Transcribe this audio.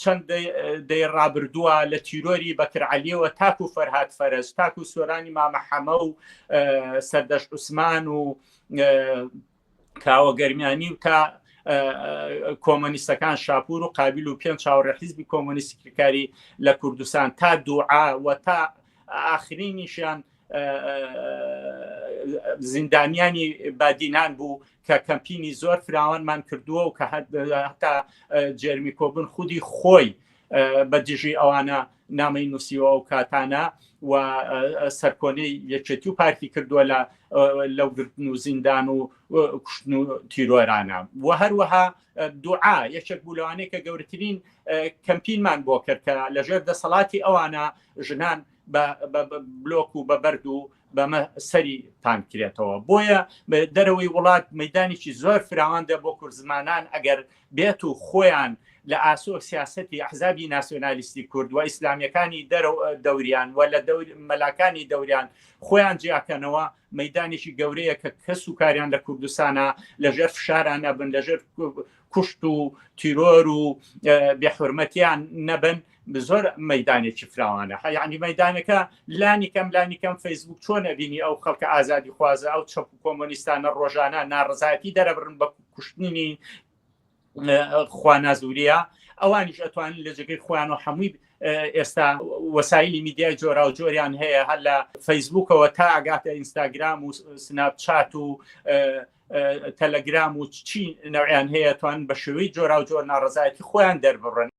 چەند دەی ڕابردووە لە تیرۆری بەکرعەلیەوە تاکو فەرهاد فەرەج تاکو سۆرانی مامەحەمە و سەردەشت عوسمان و کاوە گەرمیانی و تا کۆمۆنیستەکان شاپور و قابیل و پێنج چاوەڕێ حیزبی کۆمۆنیستی کرێکاری لە کوردستان تا دوعا و تا ئاخرینیشیان زیندانیانی بادینان بوو کە کەمپینی زۆر فراوانمان کردووە و کە هەتا جێرمی کۆبن خودی خۆی بە دژی ئەوانە نامەی نووسیوە و کاتانە و سەرکۆنەی یەکێتی و پارتی کردووە لەو گرتن و زیندان و کوشتن و تیرۆرانە و هەروەها دوعا یەکێک بوو لەوانەیە کە گەورەترین کەمپینمان بۆ کرد کە لەژێر دەسەڵاتی ئەوانە ژنان بە بلۆک و بە بەرد و بەمە سەری تان کرێتەوە بۆیە دەرەوەی وڵات مەدانێکی زۆر فراواندا بۆ کورد زمانان ئەگەر بێت و خۆیان لە ئاسۆ سیاسەتی ئەحزابی ناسیۆنالیستی کورد و ئیسلامیەکانی دەوریان و لە مەلاکانی دەوریان خۆیان جیاکەنەوە مەدانێکی گەورەیە کە کەس و کاریان لە کوردستانە لەژێر فشاران نەبن لەژێر کوشت و تیرۆر و بێحورمەتیان نەبن زۆر مەدانێکی فراوانە یعنی مەدانەکە لانی کەم فەیسبوک چۆن ئەبینی ئەو خەڵکە ئازادی خوازە ئەو چەپ و کۆمۆنیستانە ڕۆژانە ناڕزایەتی دەرەبرن بە کوشتنی خوانازوریە ئەوانیش ئەتوانن لە جێگەی خۆیان و هەمووی ئێستا وەسایلی میدیای جۆرا و جۆریان هەیە هەر لە فەیسبوکەوە تا ئەگاتە ئینستاگرام و سناپچات و تەلەگرام و چی نەوعیان هەیە توانن بە شێوەی جۆرا و جۆر ناڕزایەتی خۆیان دەربڕن